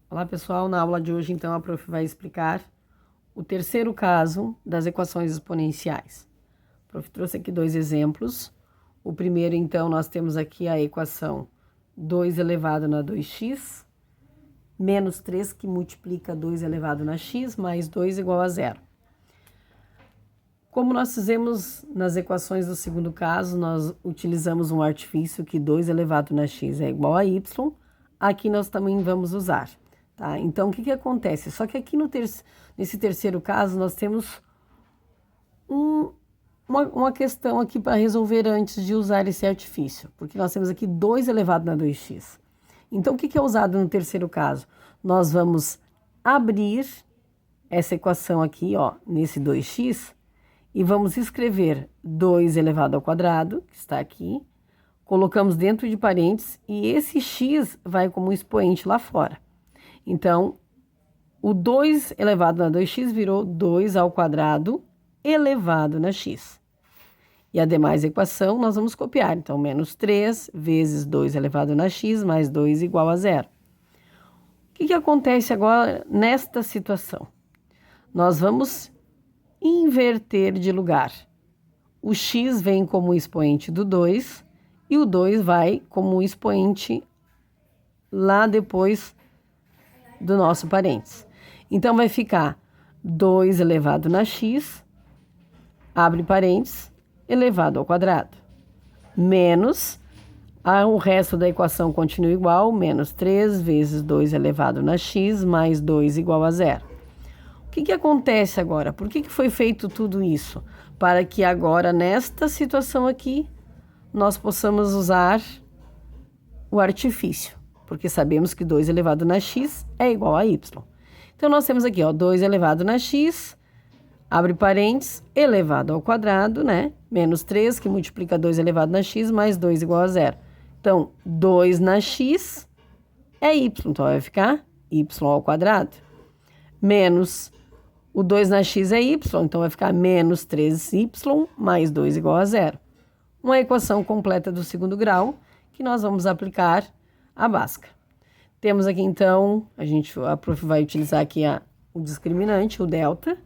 Olá pessoal, na aula de hoje então a prof vai explicar o terceiro caso das equações exponenciais. A prof trouxe aqui dois exemplos. O primeiro então nós temos aqui a equação 2 elevado na 2x menos 3 que multiplica 2 elevado na x mais 2 igual a zero. Como nós fizemos nas equações do segundo caso, nós utilizamos um artifício que 2 elevado na x é igual a y. Aqui nós também vamos usar. Tá? Então, o que acontece? Só que aqui nesse terceiro caso, nós temos uma questão aqui para resolver antes de usar esse artifício. Porque nós temos aqui 2 elevado na 2x. Então, o que é usado no terceiro caso? Nós vamos abrir essa equação aqui, ó, nesse 2x, e vamos escrever 2 elevado ao quadrado, que está aqui, colocamos dentro de parênteses, e esse x vai como expoente lá fora. Então, o 2 elevado na 2x virou 2 ao quadrado elevado na x. E a demais equação nós vamos copiar. Então, menos 3 vezes 2 elevado na x mais 2 igual a zero. O que acontece agora nesta situação? Nós vamos inverter de lugar. O x vem como expoente do 2 e o 2 vai como expoente lá depois do nosso parênteses. Então, vai ficar 2 elevado na x, abre parênteses, elevado ao quadrado, menos, o resto da equação continua igual, menos 3 vezes 2 elevado na x, mais 2 igual a zero. O que acontece agora? Por que foi feito tudo isso? Para que agora, nesta situação aqui, nós possamos usar o artifício. Porque sabemos que 2 elevado na x é igual a y. Então, nós temos aqui, ó, 2 elevado na x, abre parênteses, elevado ao quadrado, né? Menos 3, que multiplica 2 elevado na x, mais 2 igual a zero. Então, 2 na x é y, então vai ficar y ao quadrado. Menos o 2 na x é y, então vai ficar menos 3y mais 2 igual a zero. Uma equação completa do segundo grau, que nós vamos aplicar a Bhaskara. Temos aqui, então, a prof vai utilizar aqui o discriminante, o delta,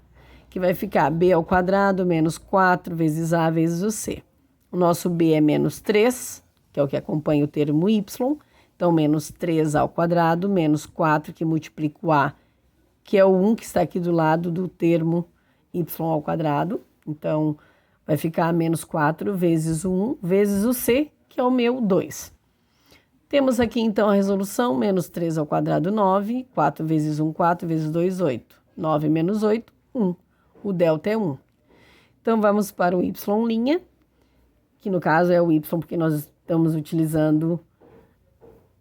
que vai ficar b ao quadrado menos 4 vezes a vezes o c. O nosso b é menos 3, que é o que acompanha o termo y. Então, menos 3 ao quadrado, menos 4, que multiplica o a, que é o 1 que está aqui do lado do termo y ao quadrado. Então, vai ficar menos 4 vezes o 1 vezes o c, que é o meu 2. Temos aqui, então, a resolução, menos 3 ao quadrado, 9, 4 vezes 1, 4 vezes 2, 8. 9 menos 8, 1. O delta é 1. Então, vamos para o y', que no caso é o y, porque nós estamos utilizando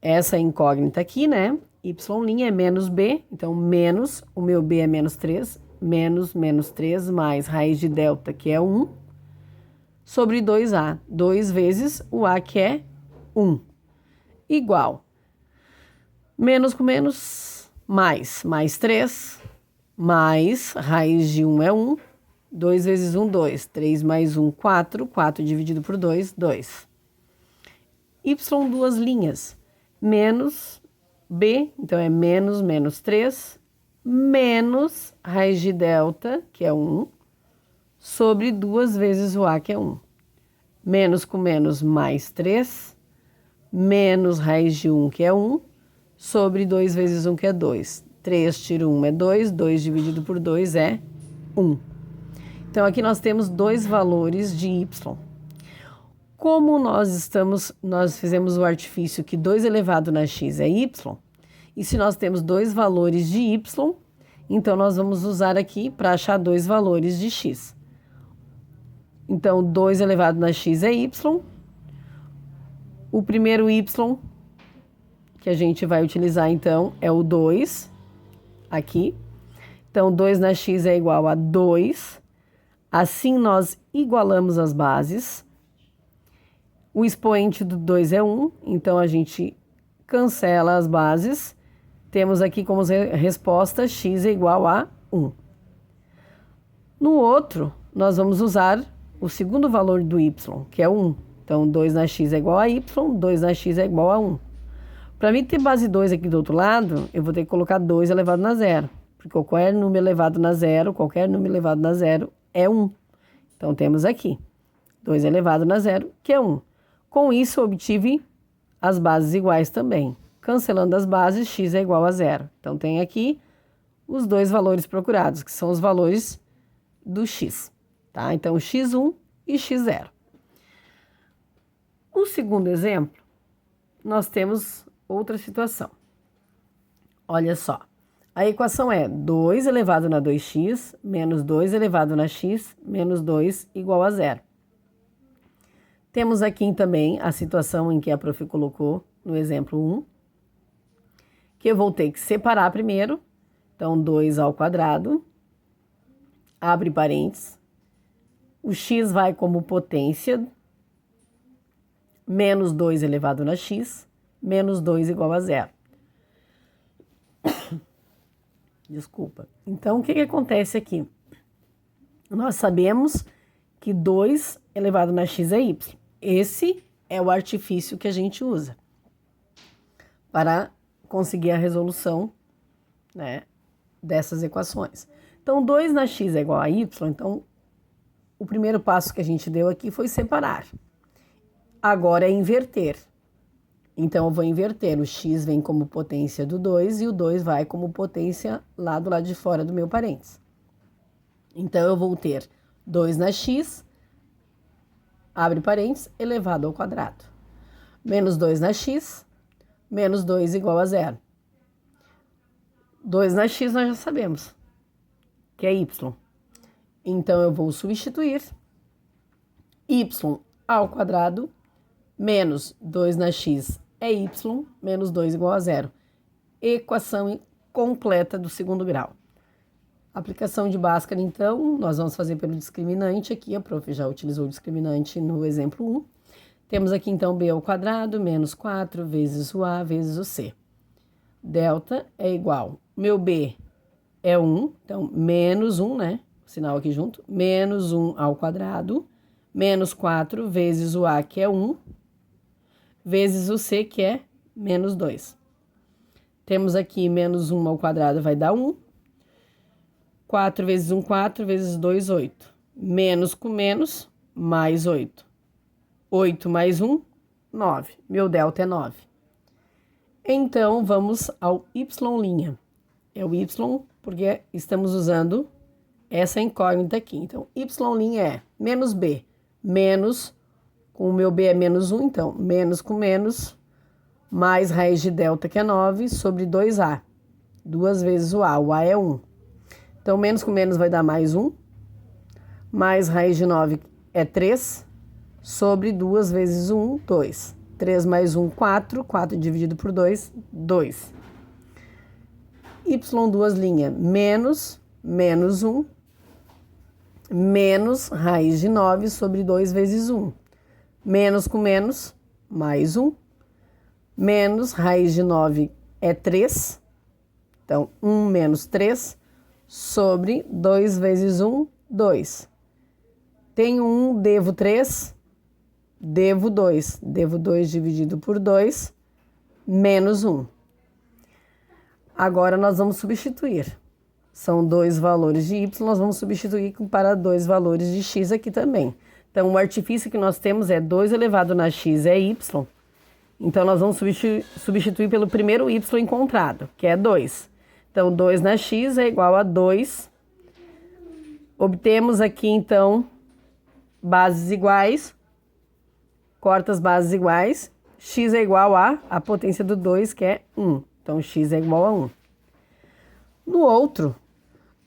essa incógnita aqui, né? Y' é menos b, então, menos, o meu b é menos 3, menos 3, mais raiz de delta, que é 1, sobre 2a. 2 vezes o a, que é 1. Igual, menos com menos, mais 3, mais raiz de 1 é 1, 2 vezes 1, 2, 3 mais 1, 4, 4 dividido por 2, 2. Y, duas linhas, menos b, então é menos 3, menos raiz de delta, que é 1, sobre 2 vezes o a, que é 1. Menos com menos, mais 3, menos raiz de 1, que é 1, sobre 2 vezes 1, que é 2. 3 tiro 1 é 2, 2 dividido por 2 é 1. Então, aqui nós temos dois valores de y. Como nós fizemos o artifício que 2 elevado na x é y, e se nós temos dois valores de y, então nós vamos usar aqui para achar dois valores de x. Então, 2 elevado na x é y. O primeiro y que a gente vai utilizar, então, é o 2, aqui. Então, 2 na x é igual a 2. Assim, nós igualamos as bases. O expoente do 2 é 1, então a gente cancela as bases. Temos aqui como resposta x é igual a 1. No outro, nós vamos usar o segundo valor do y, que é 1. Então, 2 na x é igual a y, 2 na x é igual a 1. Para mim ter base 2 aqui do outro lado, eu vou ter que colocar 2 elevado a zero. Porque qualquer número elevado a zero é 1. Então, temos aqui 2 elevado a zero, que é 1. Com isso, eu obtive as bases iguais também. Cancelando as bases, x é igual a zero. Então, tem aqui os dois valores procurados, que são os valores do x. Tá? Então, x1 e x0. O segundo exemplo, nós temos outra situação. Olha só. A equação é 2 elevado a 2x menos 2 elevado a x menos 2 igual a zero. Temos aqui também a situação em que a prof colocou no exemplo 1, que eu vou ter que separar primeiro. Então, 2 ao quadrado, abre parênteses, o x vai como potência, menos 2 elevado a x, menos 2 igual a zero. Desculpa. Então, o que acontece aqui? Nós sabemos que 2 elevado a x é y. Esse é o artifício que a gente usa para conseguir a resolução, né, dessas equações. Então, 2 na x é igual a y. Então, o primeiro passo que a gente deu aqui foi separar. Agora é inverter. Então, eu vou inverter. O x vem como potência do 2 e o 2 vai como potência lá do lado de fora do meu parênteses. Então, eu vou ter 2 na x, abre parênteses, elevado ao quadrado. Menos 2 na x, menos 2 igual a zero. 2 na x nós já sabemos, que é y. Então, eu vou substituir y ao quadrado menos 2 na x é y, menos 2 igual a zero. Equação completa do segundo grau. Aplicação de Bhaskara, então, nós vamos fazer pelo discriminante aqui. A prof já utilizou o discriminante no exemplo 1. Temos aqui, então, b ao quadrado menos 4 vezes o a vezes o c. Delta é igual, meu b é 1, então, menos 1, né? Sinal aqui junto. Menos 1 ao quadrado, menos 4 vezes o a, que é 1, vezes o c, que é menos 2. Temos aqui menos 1 ao quadrado vai dar 1. 4 vezes 1, 4, vezes 2, 8. Menos com menos, mais 8. 8 mais 1, 9. Meu delta é 9. Então, vamos ao y'. É o y, porque estamos usando essa incógnita aqui. Então, y' é menos b. Menos, com o meu b é menos 1, então, menos com menos, mais raiz de delta, que é 9, sobre 2a. 2 vezes o a é 1. Então, menos com menos vai dar mais 1, mais raiz de 9 é 3, sobre 2 vezes 1, 2. 3 mais 1, 4, 4 dividido por 2, 2. Y', menos, menos 1, menos raiz de 9 sobre 2 vezes 1. Menos com menos, mais 1, menos raiz de 9 é 3, então 1 menos 3, sobre 2 vezes 1, 2. Tenho 1, devo 3, devo 2. Devo 2 dividido por 2, menos 1. Agora, nós vamos substituir. São dois valores de y, nós vamos substituir para dois valores de x aqui também. Então, o artifício que nós temos é 2 elevado na x é y. Então, nós vamos substituir pelo primeiro y encontrado, que é 2. Então, 2 na x é igual a 2. Obtemos aqui, então, bases iguais. Corta as bases iguais. X é igual a potência do 2, que é 1. Então, x é igual a 1. No outro,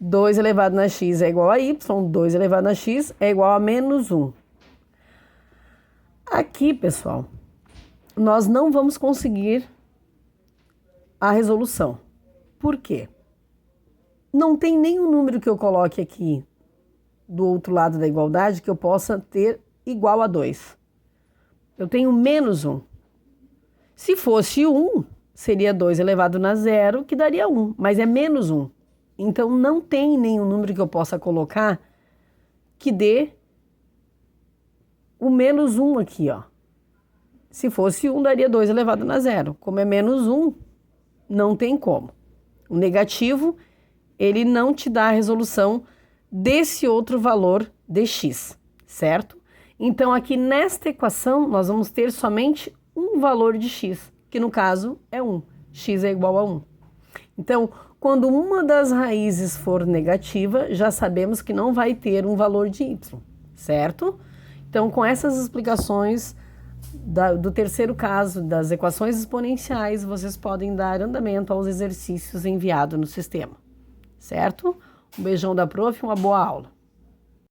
2 elevado na x é igual a y. 2 elevado na x é igual a menos 1. Aqui, pessoal, nós não vamos conseguir a resolução. Por quê? Não tem nenhum número que eu coloque aqui do outro lado da igualdade que eu possa ter igual a 2. Eu tenho menos 1. Se fosse 1, seria 2 elevado na zero, que daria 1, mas é menos 1. Então, não tem nenhum número que eu possa colocar que dê o menos 1 aqui, ó. Se fosse 1, daria 2 elevado a zero. Como é menos 1, não tem como. O negativo, ele não te dá a resolução desse outro valor de x, certo? Então, aqui nesta equação, nós vamos ter somente um valor de x, que no caso é 1. X é igual a 1. Então, quando uma das raízes for negativa, já sabemos que não vai ter um valor de y, certo? Então, com essas explicações do terceiro caso das equações exponenciais, vocês podem dar andamento aos exercícios enviados no sistema, certo? Um beijão da prof, uma boa aula.